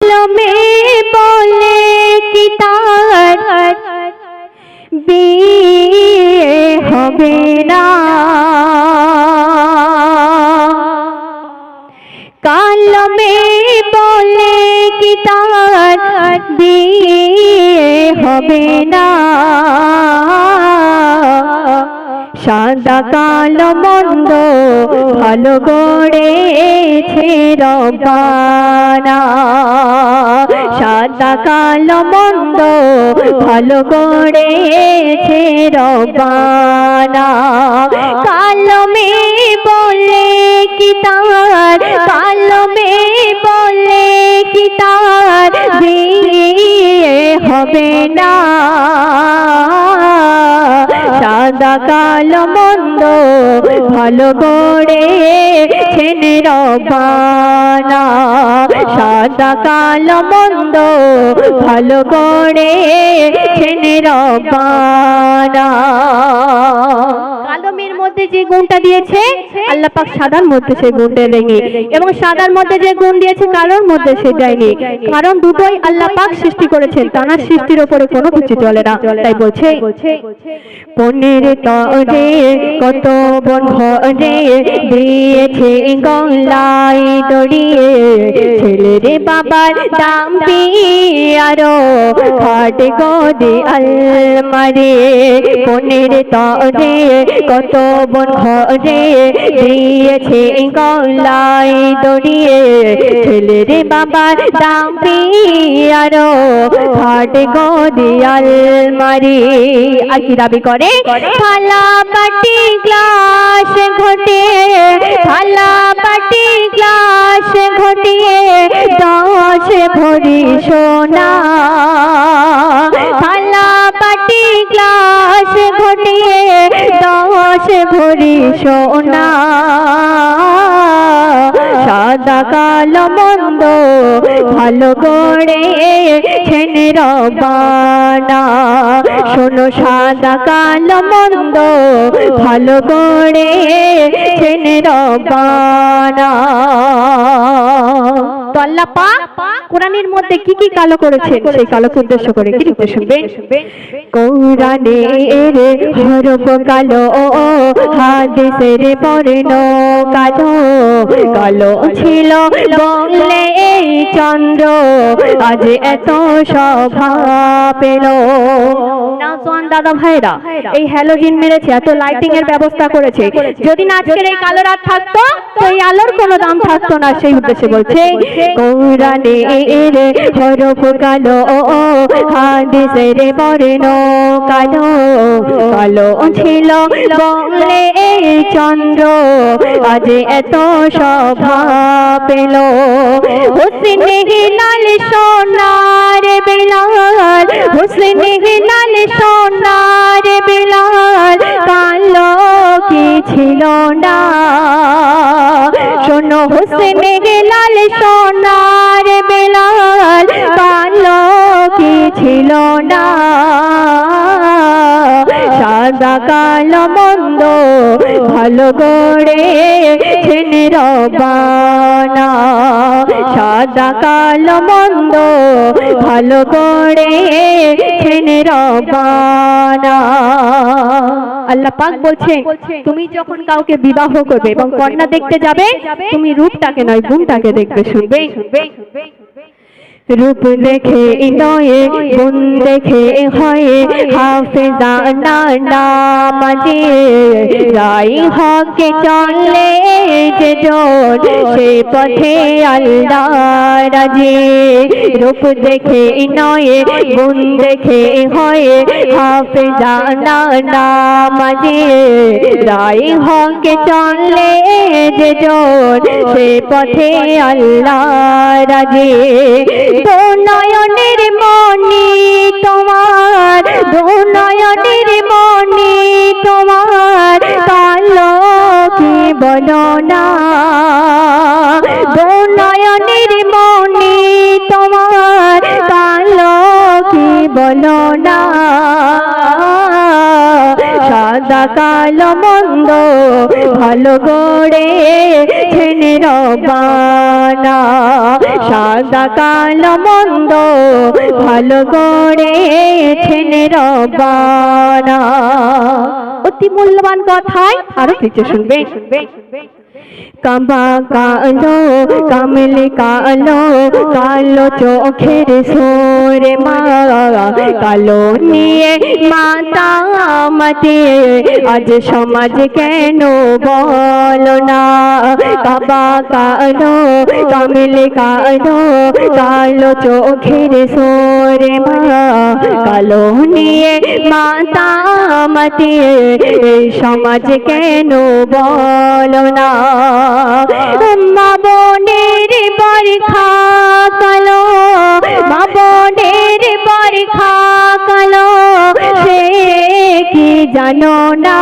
কালমে বলে কি তার বিয়ে হবে না, কালমে বলে কি তার বিয়ে হবে না। সাদা কালো মন্দ ভালো করেছে রব্বানা, সাদা কালো মন্দ ভালো করেছে রব্বানা। কালমে বলে কি তার, কালমে বলে কি তার বিয়ে হবে না। সাদা কালো মন্দ ভালো করেছেন রব্বানা, সাদা কালো মন্দ ভালো করেছেন রব্বানা। কালমের মধ্যে যে গুণটা দিয়েছে আল্লাহ পাক সাদার মধ্যে সেই গুণটা দেয়নি, এবং সাদার মধ্যে যে গুণ দিয়েছে কালোর মধ্যে সেটাই নেই। কারণ দুটোই আল্লাহ পাক সৃষ্টি করেছেন, তার সৃষ্টির উপরে কোনো কিছু চলে না। তাই বলছে পনের তরে কত বন ঘরে দিয়েছে গলায় দড়িয়ে, ছেলের বাবার দাম আরো ফাট গদে আলমারে। পনের তরে কত বন ঘরে দিয়েছে গলায় দড়িয়ে, ছেলের বাবার দাম আরো ফাট গদে আলমারে। আর কি দাবি করে? থালা বাটি গ্লাস ঘটে, থালা বাটি গ্লাস ঘটিয়ে 10 ভরি সোনা, থালা বাটি গ্লাস ঘটিয়ে 10 ভরি সোনা। সাদা কালো মন্দ ভালো করেছেন রব্বানা, শোনো সাদা কালো মন্দ ভালো করেছেন রব্বানা। তো আল্লাহ পাক কোরআনের মধ্যে কি কি কালো করেছেন সেই কালোকে উদ্দেশ্য করে কি লিখতে শুনবেন। কোরআনের হরফ কালো, হাদিসের বর্ণ কালো, কালো ছিল বলে চন্দ্র আজ এত শোভা পেল। দাদা ভাইরা এই হ্যালোজিন মেরেছে, এত লাইটিং এর ব্যবস্থা করেছে, যদি না আজকের এই কালো রাত থাকতো তো এই আলোর কোনো দাম থাকতো না। সেই উদ্দেশ্যে বলছে কোরআনের হরফ কালো, হাদিসের বর্ণ কালো, কালো ছিল বলে চন্দ্র আজ এত শোভা পেল। হোসেনে লাল সোনার বেলাল, হোসেনে লাল সোনার বেলাল কালো কি ছিল না। শোনো হোসেনে লাল সোনার বেলাল কালো কি ছিল না। সাদা কালো মন্দ ভালো করেছেন রব্বানা, সাদা কালো মন্দ ভালো করেছেন রব্বানা। আল্লাহ পাক বলছেন তুমি যখন কাউকে বিবাহ করবে এবং কন্যা দেখতে যাবে, তুমি রূপটাকে নয় গুণটাকে দেখবে। শুনবে रूप देखे नये गुण देखे हये हाफिजाना नामाजे राई हके चले जे जोन से पथे अल्लाह राजे। रूप देखे नये गुण देखे हये हाफिजाना नामाजे राई हके चले जे जोन से पथे अल्लाह राजे। दो नयনের মনি তোমার, দো নয়নের মনি তোমার কালো কি বলো না। দো নয়নের মনি তোমার কালো কি বলো না। সাদা সাদা কালো মন্দ ভালো গড়েছেন রব্বানা, সাদা কালো মন্দ ভালো গড়েছেন রব্বানা। অতি মূল্যবান কথায় আরো কিছু শুনবে। কাবা কালো কামলে কালো কালো চোখের সোরে মা, কালো নিয়ে মাতা মাতে আজ সমাজ কেন বলো না। কাবা কালো কামলে কালো কালো চোখের সোরে মা, কালো নিয়ে মাতা মাতে সমাজ কেন বলো না। মা বোনের বরখা কালো, মা বোনের বরখা কালো, সে কি জানো না।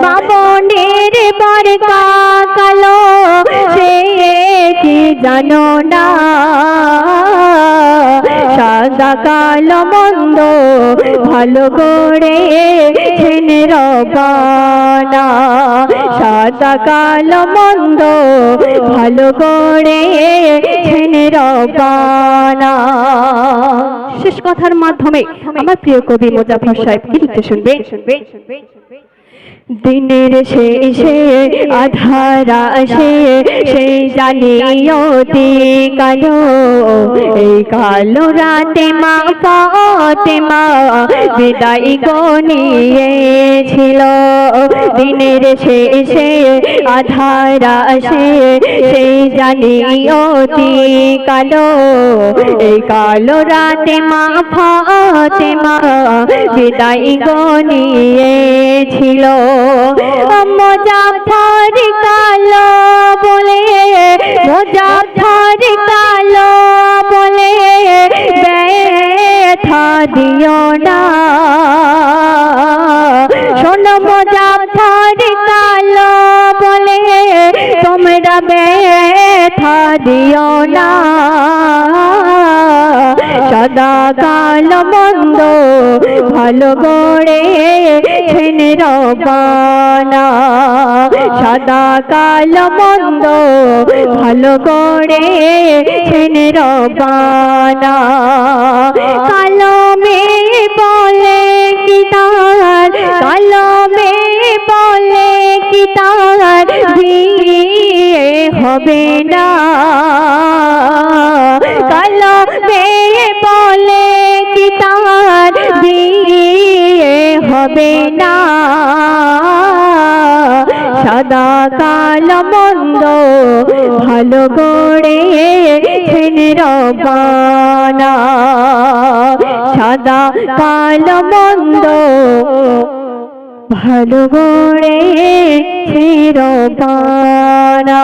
মা বোনের বরখা কালো, সে কি জানো না। সাদা কালো মন্দ ভালো গড়েছেন রব্বানা, সাদা কালো মন্দ ভালো গড়েছেন রব্বানা। শেষ কথার মাধ্যমে আমার প্রিয় কবি মোজাফফর সাহেব কি লিখতে শুনবে। দিনের শেষে আধার আসে, সেই জানি অতি কালো, এই কালো রাতে মা ফাতেমা বিদায় গনিয়েছিল। দিনের শেষে আধার আসে, সেই জানি অতি কালো, এই কালো রাতে মা ফাতেমা বিদায় গনিয়েছিল। মোজাফফর কালো বলে, মোজাফফর কালো বলে ব্যথা দিও না। শোনো মোজাফফর কালো বলে তোমরা ব্যথা দিও না। সাদা কালো মন্দ ভালো গড়েছেন রব্বানা, সাদা কালো মন্দ ভালো গড়েছেন রব্বানা। কালো মেয়ে বলে কি তার, কালো মেয়ে বলে কি তার বিয়ে হবে না। কালো মেয়ে বলে কি তার বিয়ে হবে না। সাদা কালো মন্দ ভালো গড়েছেন রব্বানা, সাদা কালো মন্দ ভালো গড়েছেন রব্বানা।